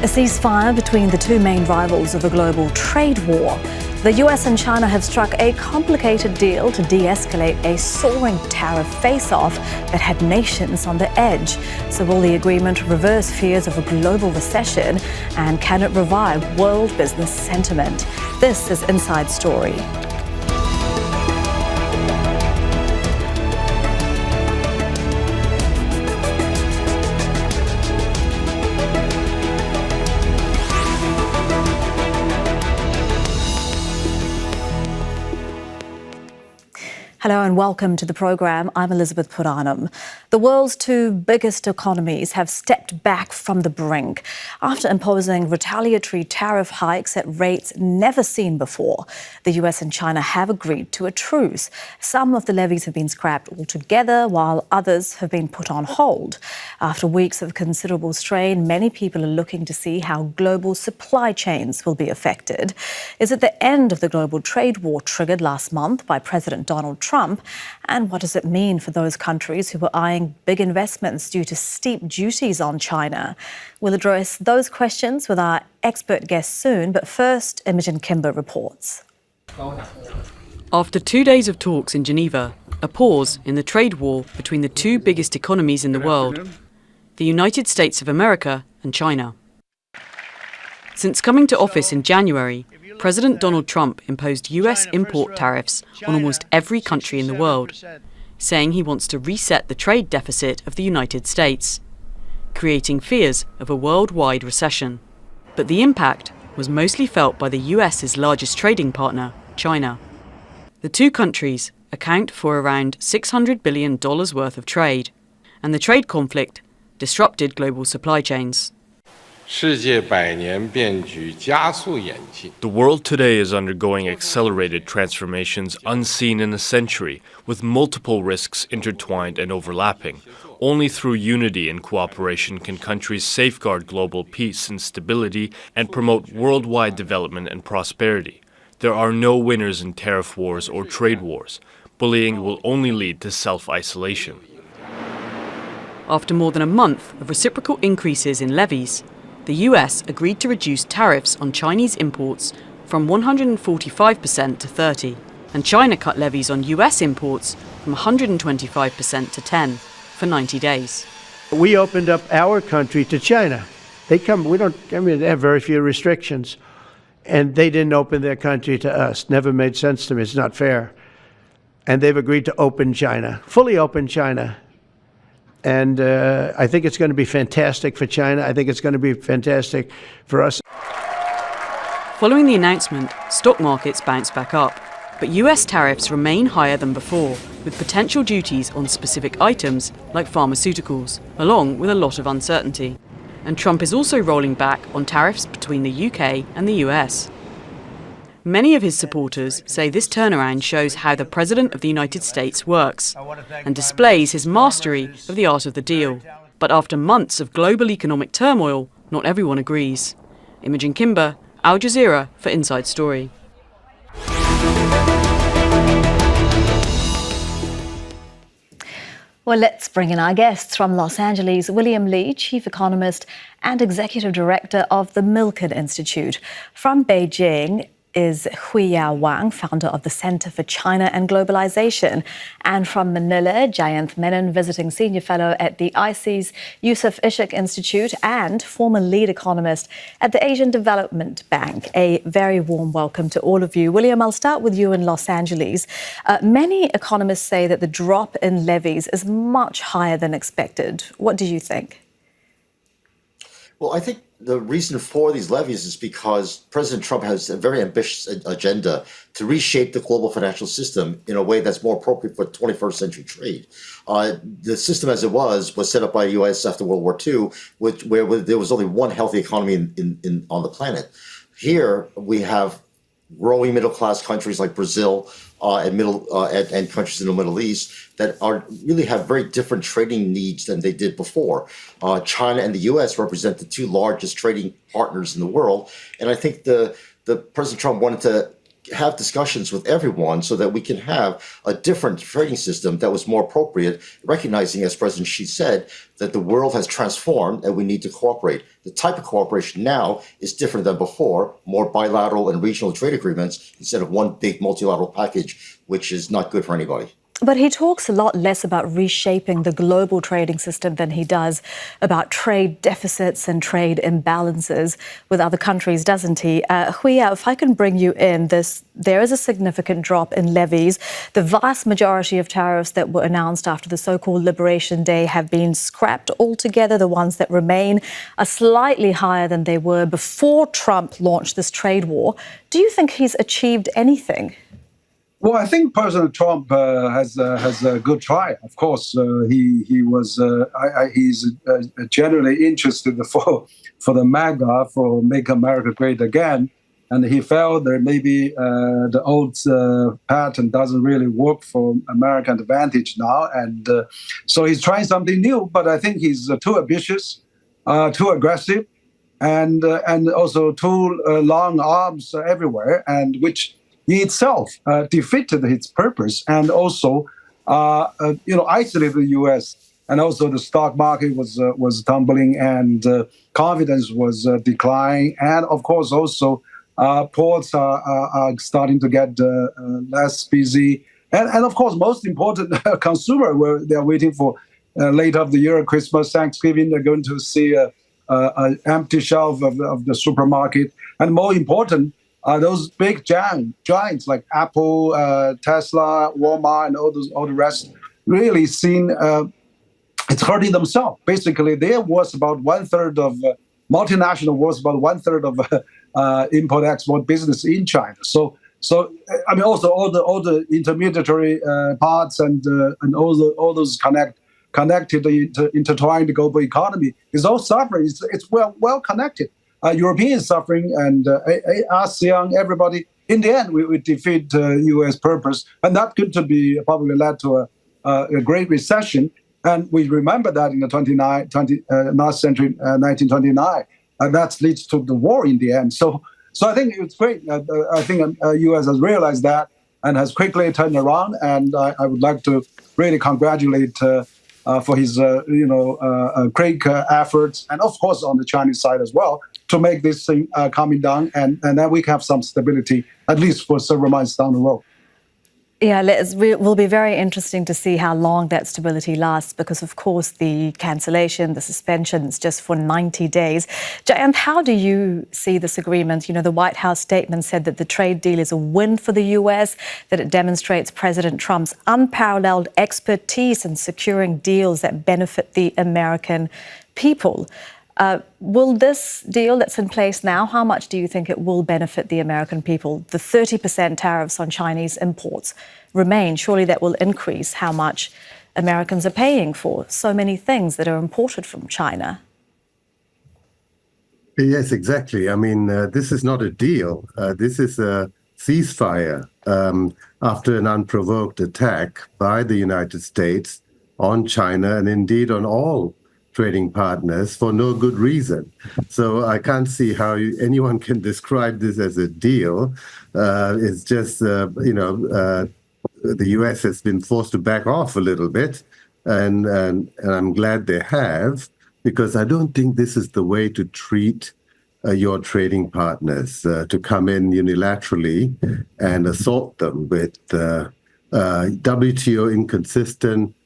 A ceasefire between the two main rivals of a global trade war. The US and China have struck a complicated deal to de-escalate a soaring tariff face-off that had nations on the edge. So will the agreement reverse fears of a global recession, and can it revive world business sentiment? This is Inside Story. Hello and welcome to the programme. I'm Elizabeth Puranam. The world's two biggest economies have stepped back from the brink after imposing retaliatory tariff hikes at rates never seen before. The US and China have agreed to a truce. Some of the levies have been scrapped altogether, while others have been put on hold. After weeks of considerable strain, many people are looking to see how global supply chains will be affected. Is it the end of the global trade war triggered last month by President Donald Trump? And what does it mean for those countries who were eyeing big investments due to steep duties on China? We'll address those questions with our expert guest soon, but first, Imogen Kimber reports. After 2 days of talks in Geneva, a pause in the trade war between the two biggest economies in the world, the United States of America and China. Since coming to office in January, President Donald Trump imposed US import tariffs on almost every country in the world, saying he wants to reset the trade deficit of the United States, creating fears of a worldwide recession. But the impact was mostly felt by the US's largest trading partner, China. The two countries account for around $600 billion worth of trade, and the trade conflict disrupted global supply chains. The world today is undergoing accelerated transformations unseen in a century, with multiple risks intertwined and overlapping. Only through unity and cooperation can countries safeguard global peace and stability and promote worldwide development and prosperity. There are no winners in tariff wars or trade wars. Bullying will only lead to self-isolation. After more than a month of reciprocal increases in levies, the US agreed to reduce tariffs on Chinese imports from 145% to 30%, and China cut levies on US imports from 125% to 10% for 90 days. We opened up our country to China. They have very few restrictions, and they didn't open their country to us. Never made sense to me. It's not fair. And they've agreed to open China, fully open China. And I think it's going to be fantastic for China. I think it's going to be fantastic for us. Following the announcement, stock markets bounced back up. But US tariffs remain higher than before, with potential duties on specific items like pharmaceuticals, along with a lot of uncertainty. And Trump is also rolling back on tariffs between the UK and the US. Many of his supporters say this turnaround shows how the President of the United States works and displays his mastery of the art of the deal. But after months of global economic turmoil, not everyone agrees. Imogen Kimber, Al Jazeera for Inside Story. Well, let's bring in our guests from Los Angeles. William Li, Chief Economist and Executive Director of the Milken Institute. From Beijing is Huiyao Wang, founder of the Center for China and Globalization. And from Manila, Jayanth Menon, visiting senior fellow at the ICE's Yusof Ishak Institute and former lead economist at the Asian Development Bank. A very warm welcome to all of you. William, I'll start with you in Los Angeles. Many economists say that the drop in levies is much higher than expected. What do you think? Well, I think the reason for these levies is because President Trump has a very ambitious agenda to reshape the global financial system in a way that's more appropriate for 21st century trade. The system as it was set up by the U.S. after World War II, where there was only one healthy economy on the planet. Here we have growing middle-class countries like Brazil and countries in the Middle East that really have very different trading needs than they did before. China and the U.S. represent the two largest trading partners in the world, and I think the President Trump wanted to have discussions with everyone so that we can have a different trading system that was more appropriate, recognizing, as President Xi said, that the world has transformed and we need to cooperate. The type of cooperation now is different than before, more bilateral and regional trade agreements instead of one big multilateral package, which is not good for anybody. But he talks a lot less about reshaping the global trading system than he does about trade deficits and trade imbalances with other countries, doesn't he? Huia, if I can bring you in, there is a significant drop in levies. The vast majority of tariffs that were announced after the so-called Liberation Day have been scrapped altogether. The ones that remain are slightly higher than they were before Trump launched this trade war. Do you think he's achieved anything? Well, I think President Trump has a good try. Of course, he's generally interested for the MAGA, for Make America Great Again, and he felt that maybe the old pattern doesn't really work for American advantage now, and so he's trying something new. But I think he's too ambitious, too aggressive, and also too long arms everywhere, and which he itself defeated its purpose and also, isolated the U.S. and also the stock market was tumbling and confidence was declining, and of course also ports are starting to get less busy, and of course most important, consumer they're waiting for late of the year, Christmas, Thanksgiving. They're going to see an empty shelf of the supermarket, and more important, those big giants like Apple, Tesla, Walmart, and all the rest really seen it's hurting themselves. Basically, there was about one-third of multinational was about one-third of import-export business in China. So I mean, also all the intermediary parts and all those connected, intertwined global economy is all suffering. It's well connected. Europeans suffering and ASEAN, everybody. In the end, we defeat U.S. purpose, and that could be probably led to a great recession. And we remember that in the last century, 1929, and that leads to the war in the end. So I think it's great. I think U.S. has realized that and has quickly turned around. And I would like to really congratulate for his great efforts, and of course on the Chinese side as well, to make this thing coming down, and then we can have some stability, at least for several months down the road. Yeah, it will be very interesting to see how long that stability lasts, because, of course, the cancellation, the suspension is just for 90 days. Jayant, how do you see this agreement? You know, the White House statement said that the trade deal is a win for the U.S., that it demonstrates President Trump's unparalleled expertise in securing deals that benefit the American people. Will this deal that's in place now, how much do you think it will benefit the American people? The 30% tariffs on Chinese imports remain. Surely that will increase how much Americans are paying for so many things that are imported from China. Yes, exactly. I mean, this is not a deal. This is a ceasefire after an unprovoked attack by the United States on China and indeed on all trading partners for no good reason. So I can't see how anyone can describe this as a deal. It's just, the U.S. has been forced to back off a little bit, and I'm glad they have, because I don't think this is the way to treat your trading partners, to come in unilaterally and assault them with WTO inconsistent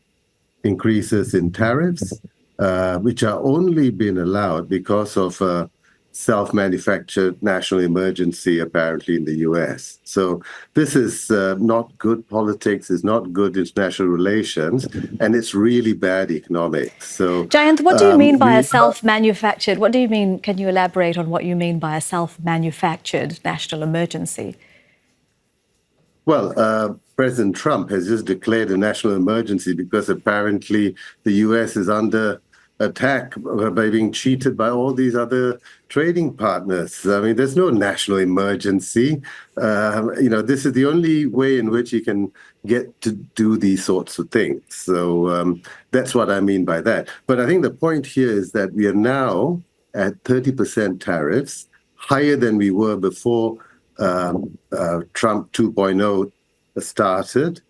increases in tariffs, which are only been allowed because of a self-manufactured national emergency, apparently, in the U.S. So this is not good politics, it's not good international relations, and it's really bad economics. So, Jayant, what do you mean by a self-manufactured? What do you mean? Can you elaborate on what you mean by a self-manufactured national emergency? Well, President Trump has just declared a national emergency because apparently the U.S. is under attack by being cheated by all these other trading partners. I mean, there's no national emergency. This is the only way in which you can get to do these sorts of things. So that's what I mean by that. But I think the point here is that we are now at 30% tariffs, higher than we were before Trump 2.0 started.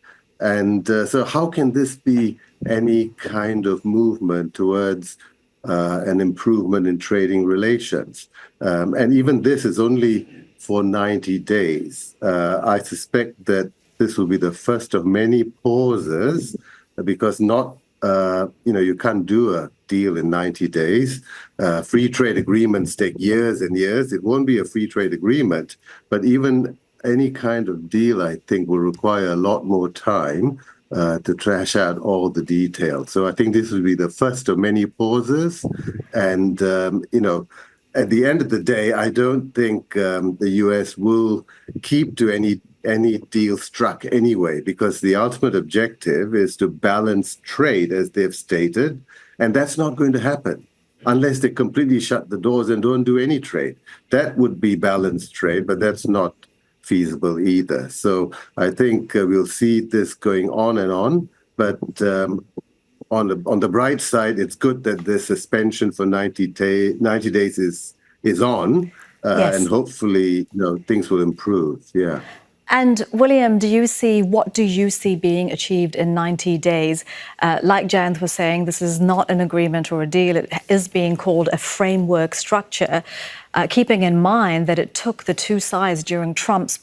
And so how can this be any kind of movement towards an improvement in trading relations? And even this is only for 90 days. I suspect that this will be the first of many pauses because you can't do a deal in 90 days. Free trade agreements take years and years. It won't be a free trade agreement, but even any kind of deal, I think, will require a lot more time to trash out all the details. So I think this will be the first of many pauses. And, at the end of the day, I don't think the U.S. will keep to any deal struck anyway, because the ultimate objective is to balance trade, as they've stated, and that's not going to happen unless they completely shut the doors and don't do any trade. That would be balanced trade, but that's not feasible either. So I think we'll see this going on and on, but on the bright side, it's good that the suspension for 90 days is on, Yes. and hopefully things will improve. Yeah. And William, what do you see being achieved in 90 days? Like Janth was saying, this is not an agreement or a deal. It is being called a framework structure, keeping in mind that it took the two sides during Trump's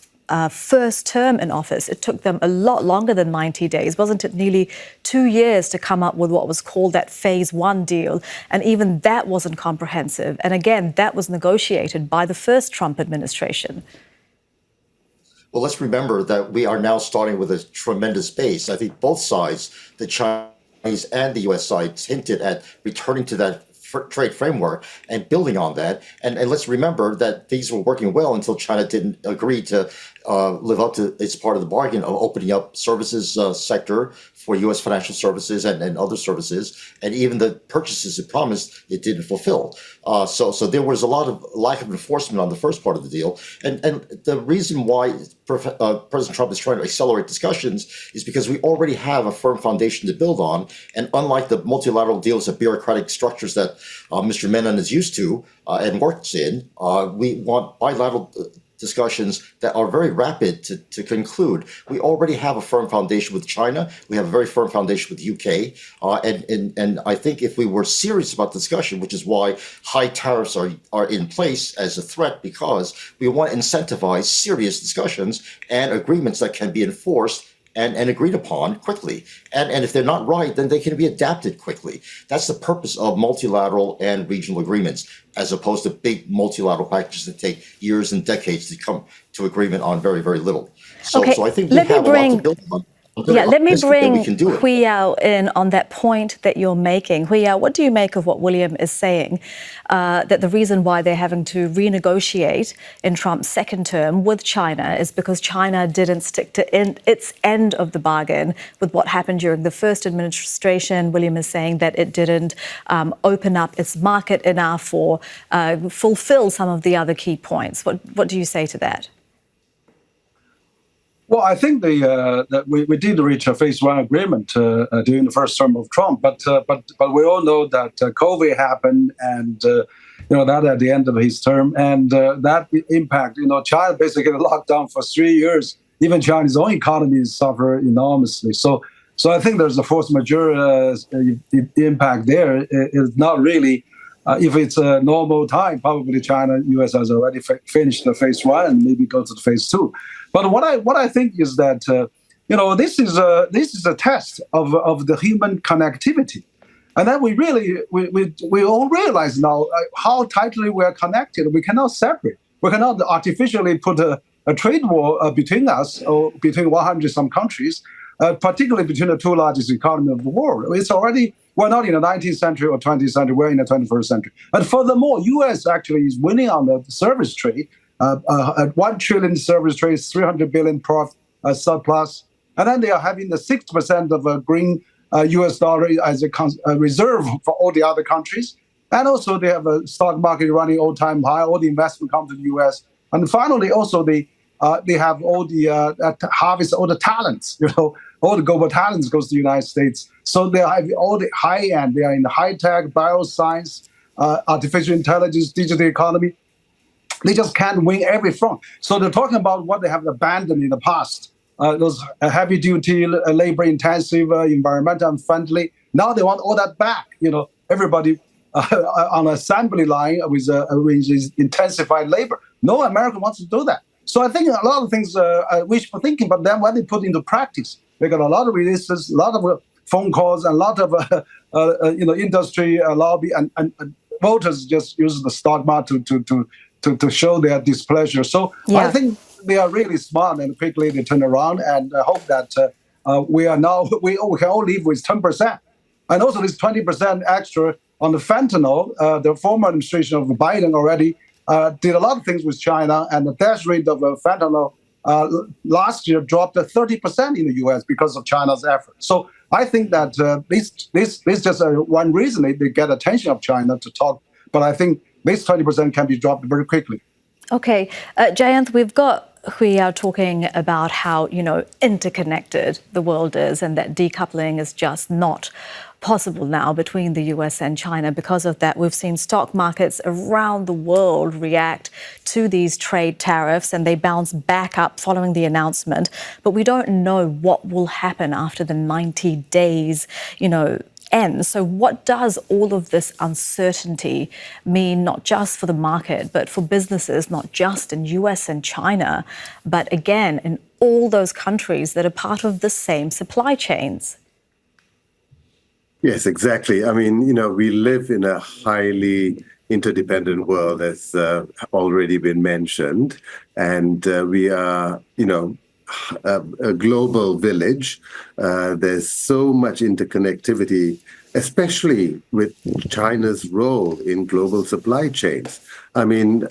first term in office. It took them a lot longer than 90 days. Wasn't it nearly 2 years to come up with what was called that phase one deal? And even that wasn't comprehensive. And again, that was negotiated by the first Trump administration. Well, let's remember that we are now starting with a tremendous base. I think both sides, the Chinese and the U.S. side, hinted at returning to that trade framework and building on that. And let's remember that things were working well until China didn't agree to live up to its part of the bargain of opening up services sector for U.S. financial services and other services, and even the purchases it promised, it didn't fulfill. So there was a lot of lack of enforcement on the first part of the deal. And the reason why President Trump is trying to accelerate discussions is because we already have a firm foundation to build on. And unlike the multilateral deals of bureaucratic structures that Mr. Menon is used to and works in, we want bilateral discussions that are very rapid to conclude. We already have a firm foundation with China. We have a very firm foundation with the UK. And I think if we were serious about discussion, which is why high tariffs are in place as a threat, because we want to incentivize serious discussions and agreements that can be enforced and agreed upon quickly. And if they're not right, then they can be adapted quickly. That's the purpose of multilateral and regional agreements, as opposed to big multilateral packages that take years and decades to come to agreement on very, very little. So I think we have a lot to build on. Let me bring Hui Yao in on that point that you're making. Hui Yao, what do you make of what William is saying, that the reason why they're having to renegotiate in Trump's second term with China is because China didn't stick to its end of the bargain with what happened during the first administration? William is saying that it didn't open up its market enough or fulfill some of the other key points. What do you say to that? Well, I think that we did reach a phase one agreement during the first term of Trump, but we all know that COVID happened, and that at the end of his term, and that impact, China basically locked down for 3 years. Even China's own economy suffered enormously. So I think there's a force majeure impact there. It's not really. If it's a normal time, probably China, U.S. has already finished the phase one and maybe go to the phase two. But what I think is that this is a test of the human connectivity, and then we all realize now how tightly we are connected. We cannot separate. We cannot artificially put a trade war between us or between 100 some countries, particularly between the two largest economies of the world. We're not in the 19th century or 20th century, we're in the 21st century. And furthermore, U.S. actually is winning on the service trade. At 1 trillion service trade, 300 billion profit surplus. And then they are having the 6% of a green U.S. dollar as a reserve for all the other countries. And also they have a stock market running all-time high, all the investment come to the U.S. And finally, also they have all the harvest, all the talents, all the global talents goes to the United States. So they have all the high end. They are in the high tech, bioscience, artificial intelligence, digital economy. They just can't win every front. So they're talking about what they have abandoned in the past. Those heavy duty, labor intensive, environmental unfriendly. Now they want all that back. Everybody on assembly line with intensive labor. No American wants to do that. So I think a lot of things wishful thinking, but then when they put into practice, they got a lot of resistance, a lot of phone calls, and a lot of industry lobby, and voters just use the stock market to show their displeasure. So I think they are really smart, and quickly they turn around, and I hope that we can all live with 10%. And also this 20% extra on the fentanyl, the former administration of Biden already did a lot of things with China, and the death rate of fentanyl last year dropped to 30% in the U.S. because of China's efforts. So I think that this just one reason they get attention of China to talk, but I think this 20% can be dropped very quickly. Okay, Jayanth, we are talking about how, interconnected the world is, and that decoupling is just not possible now between the US and China. Because of that, we've seen stock markets around the world react to these trade tariffs, and they bounce back up following the announcement. But we don't know what will happen after the 90 days, ends. So what does all of this uncertainty mean, not just for the market, but for businesses, not just in US and China, but again, in all those countries that are part of the same supply chains? Yes, exactly. I mean, we live in a highly interdependent world, as already been mentioned, and we are, a global village. There's so much interconnectivity, especially with China's role in global supply chains. I mean,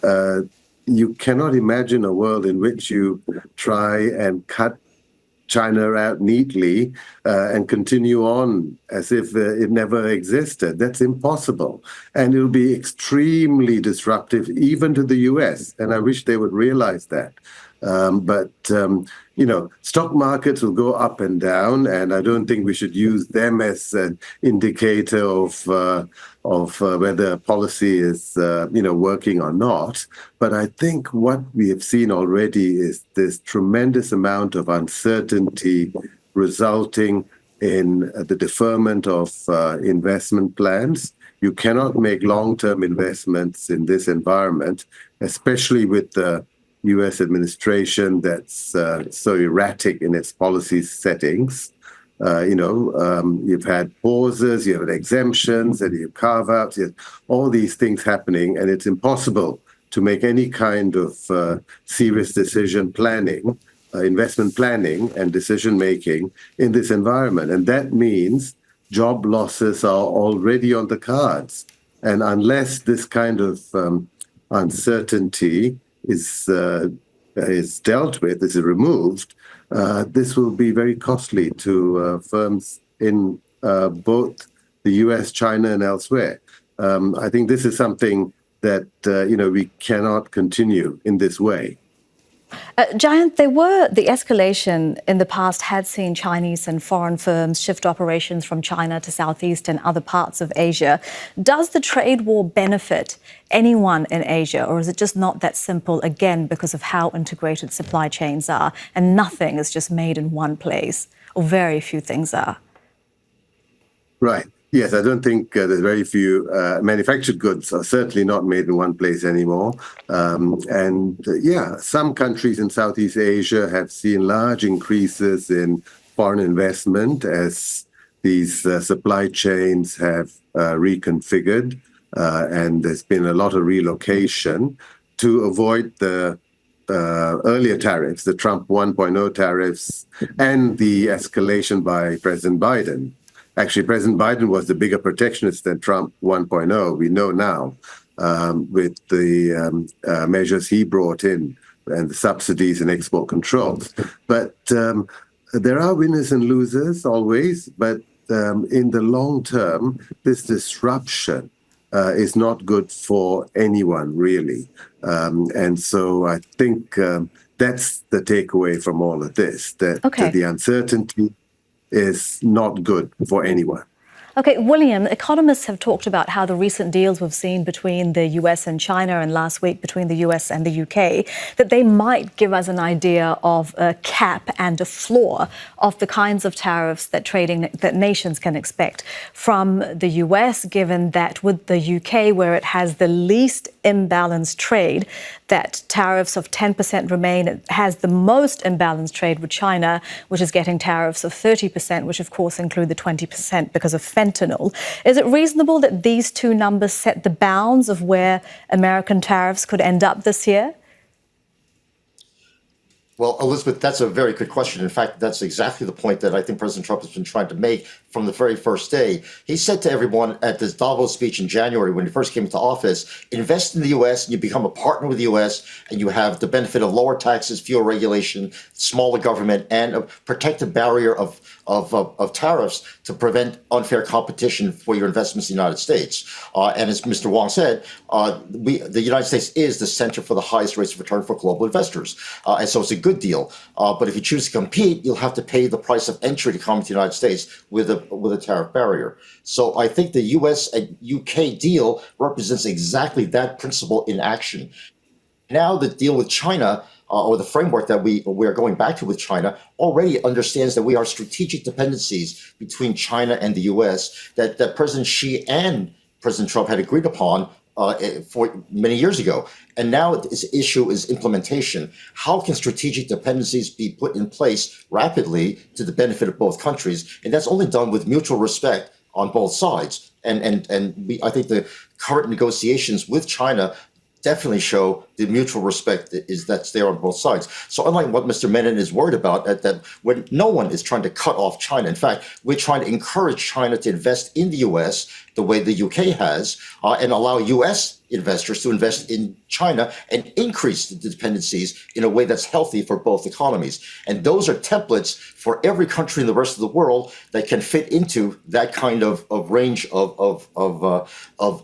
you cannot imagine a world in which you try and cut China out neatly and continue on as if it never existed. That's impossible. And it'll be extremely disruptive even to the US. And I wish they would realize that. But stock markets will go up and down, and I don't think we should use them as an indicator of whether policy is, working or not. But I think what we have seen already is this tremendous amount of uncertainty resulting in the deferment of investment plans. You cannot make long-term investments in this environment, especially with the U.S. administration that's so erratic in its policy settings. You've had pauses, you have exemptions, and you have carve-outs, you have all these things happening, and it's impossible to make any kind of serious decision planning, investment planning and decision-making in this environment. And that means job losses are already on the cards. And unless this kind of uncertainty is dealt with, is removed, this will be very costly to firms in both the US, China, and elsewhere. I think this is something that we cannot continue in this way. Jayanth, the escalation in the past had seen Chinese and foreign firms shift operations from China to Southeast and other parts of Asia. Does the trade war benefit anyone in Asia, or is it just not that simple, again, because of how integrated supply chains are, and nothing is just made in one place, or very few things are? Right. Yes, I don't think there's very few manufactured goods are certainly not made in one place anymore. Some countries in Southeast Asia have seen large increases in foreign investment as these supply chains have reconfigured, and there's been a lot of relocation to avoid the earlier tariffs, the Trump 1.0 tariffs, and the escalation by President Biden. Actually, President Biden was the bigger protectionist than Trump 1.0, we know now, with the measures he brought in and the subsidies and export controls. But there are winners and losers always, but in the long term, this disruption is not good for anyone, really. And so I think that's the takeaway from all of this, that the uncertainty is not good for anyone. Okay, William, economists have talked about how the recent deals we've seen between the US and China and last week between the US and the UK, that they might give us an idea of a cap and a floor of the kinds of tariffs that nations can expect from the US, given that with the UK, where it has the least imbalanced trade, that tariffs of 10% remain. It has the most imbalanced trade with China, which is getting tariffs of 30%, which of course include the 20% because of fentanyl. Is it reasonable that these two numbers set the bounds of where American tariffs could end up this year? Well, Elizabeth, that's a very good question. In fact, that's exactly the point that I think President Trump has been trying to make from the very first day. He said to everyone at this Davos speech in January when he first came into office, invest in the U.S. and you become a partner with the U.S. and you have the benefit of lower taxes, fewer regulation, smaller government, and a protective barrier of tariffs to prevent unfair competition for your investments in the United States. And as Mr. Wong said, the United States is the center for the highest rates of return for global investors. And so it's a good deal. But if you choose to compete, you'll have to pay the price of entry to come to the United States with a tariff barrier. So I think the U.S. and UK deal represents exactly that principle in action. Now the deal with China, or the framework that we are going back to with China, already understands that we are strategic dependencies between China and the U.S. that President Xi and President Trump had agreed upon for many years ago. And now this issue is implementation. How can strategic dependencies be put in place rapidly to the benefit of both countries? And that's only done with mutual respect on both sides. And I think the current negotiations with China definitely show the mutual respect that's there on both sides. So unlike what Mr. Menon is worried about, that when no one is trying to cut off China. In fact, we're trying to encourage China to invest in the U.S. the way the UK has, and allow U.S. investors to invest in China and increase the dependencies in a way that's healthy for both economies. And those are templates for every country in the rest of the world that can fit into that kind of range of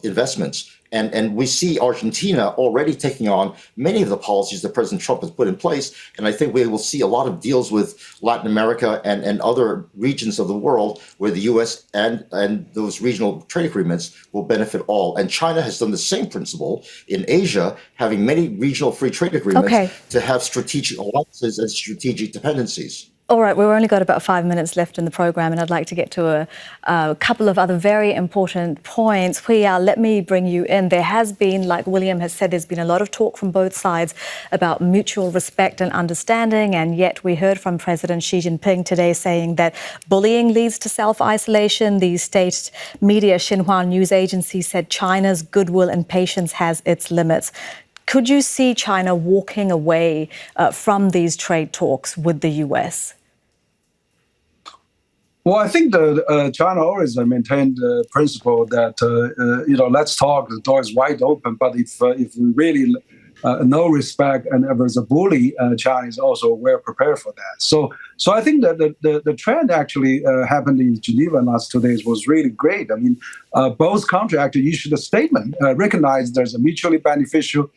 investments. And we see Argentina already taking on many of the policies that President Trump has put in place. And I think we will see a lot of deals with Latin America and other regions of the world where the U.S. and those regional trade agreements will benefit all. And China has done the same principle in Asia, having many regional free trade agreements to have strategic alliances and strategic dependencies. All right, we've only got about 5 minutes left in the program, and I'd like to get to a couple of other very important points. Hui, let me bring you in. There has been, like William has said, there's been a lot of talk from both sides about mutual respect and understanding, and yet we heard from President Xi Jinping today saying that bullying leads to self-isolation. The state media Xinhua news agency said China's goodwill and patience has its limits. Could you see China walking away from these trade talks with the U.S.? Well, I think China always maintained the principle that let's talk. The door is wide open. But if we really no respect and if there's a bully, China is also well prepared for that. So I think that the trend actually happened in Geneva in the last 2 days was really great. I mean, both countries actually issued a statement, recognized there's a mutually beneficial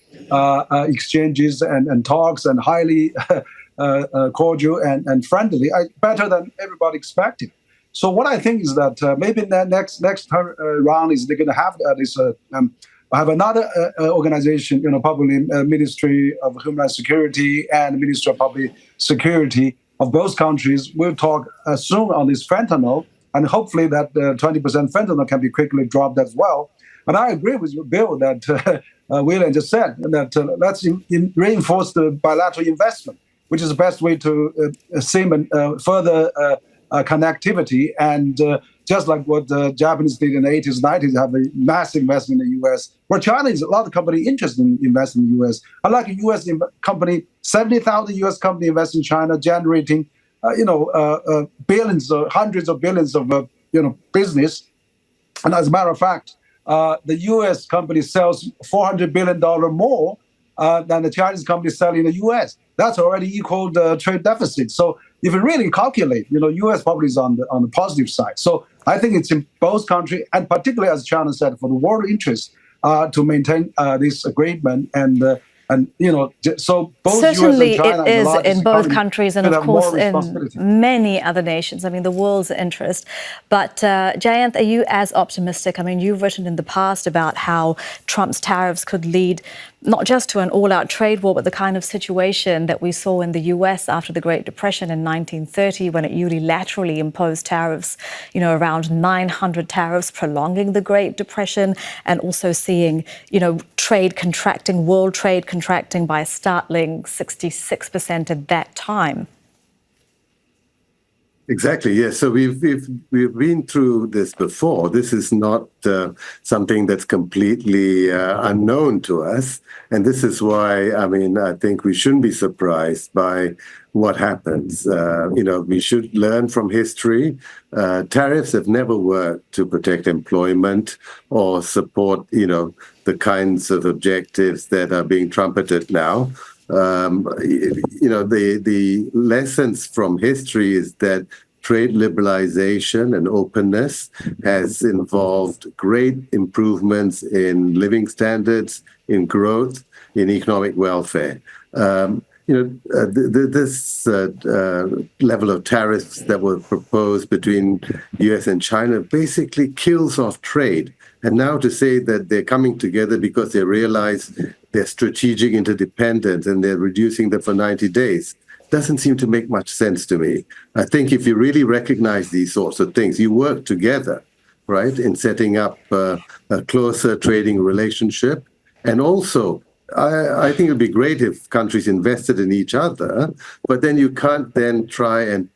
exchanges and talks and highly cordial and friendly, better than everybody expected. So what I think is that maybe the next round is they're going to have this. Have another organization, probably Ministry of Homeland Security and Ministry of Public Security of both countries will talk soon on this fentanyl, and hopefully that 20% fentanyl can be quickly dropped as well. And I agree with you, Bill, that William just said, that let's reinforce the bilateral investment, which is the best way to cement further connectivity. And just like what the Japanese did in the 80s, 90s, have a massive investment in the U.S., where China is a lot of company interested in investing in the U.S. Unlike a U.S. company, 70,000 U.S. company invest in China, generating, billions or hundreds of billions of, business. And as a matter of fact, the U.S. company sells $400 billion more than the Chinese company selling in the U.S. That's already equaled the trade deficit. So if you really calculate, U.S. probably is on the positive side. So I think it's in both countries, and particularly, as China said, for the world interest to maintain this agreement and And so both Certainly US and China it is largest in both economy countries and, should of have more course, in responsibility. many other nations. I mean, the world's interest. But Jayanth, are you as optimistic? I mean, you've written in the past about how Trump's tariffs could lead not just to an all-out trade war, but the kind of situation that we saw in the US after the Great Depression in 1930, when it unilaterally imposed tariffs, around 900 tariffs, prolonging the Great Depression, and also seeing, trade contracting, world trade contracting by a startling 66% at that time. Exactly. Yes. So we've been through this before. This is not something that's completely unknown to us, and this is why I think we shouldn't be surprised by what happens. We should learn from history. Tariffs have never worked to protect employment or support the kinds of objectives that are being trumpeted now. The lessons from history is that trade liberalization and openness has involved great improvements in living standards, in growth, in economic welfare. This level of tariffs that were proposed between US and China basically kills off trade. And now to say that they're coming together because they realize their strategic interdependence and they're reducing them for 90 days doesn't seem to make much sense to me. I think if you really recognize these sorts of things, you work together, right, in setting up a closer trading relationship. And also, I think it would be great if countries invested in each other, but then you can't then try and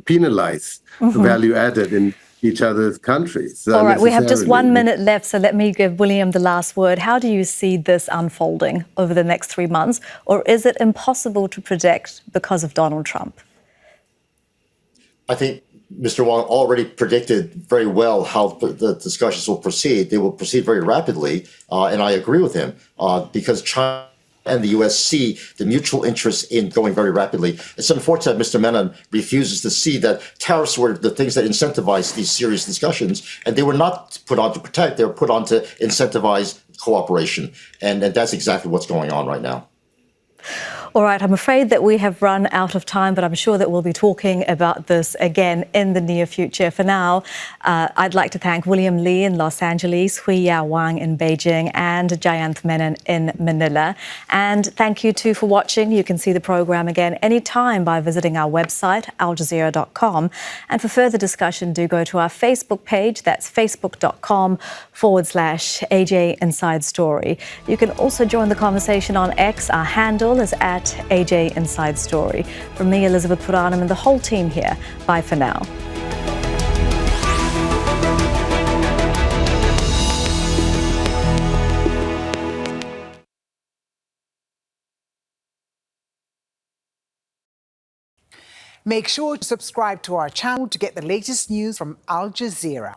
penalize value added in each other's countries. All right, we have just 1 minute left, so let me give William the last word. How do you see this unfolding over the next 3 months, or is it impossible to predict because of Donald Trump? I think Mr. Wong already predicted very well how the discussions will proceed. They will proceed very rapidly, and I agree with him, because China and the U.S. see the mutual interest in going very rapidly. It's unfortunate that Mr. Menon refuses to see that tariffs were the things that incentivize these serious discussions, and they were not put on to protect, they were put on to incentivize cooperation. And that's exactly what's going on right now. All right, I'm afraid that we have run out of time, but I'm sure that we'll be talking about this again in the near future. For now, I'd like to thank William Lee in Los Angeles, Huiyao Wang in Beijing, and Jayanth Menon in Manila. And thank you too for watching. You can see the program again anytime by visiting our website, aljazeera.com. And for further discussion, do go to our Facebook page. That's facebook.com/AJ Inside Story. You can also join the conversation on X. Our handle is @AJ Inside Story. From me, Elizabeth Puranam, and the whole team here, bye for now. Make sure to subscribe to our channel to get the latest news from Al Jazeera.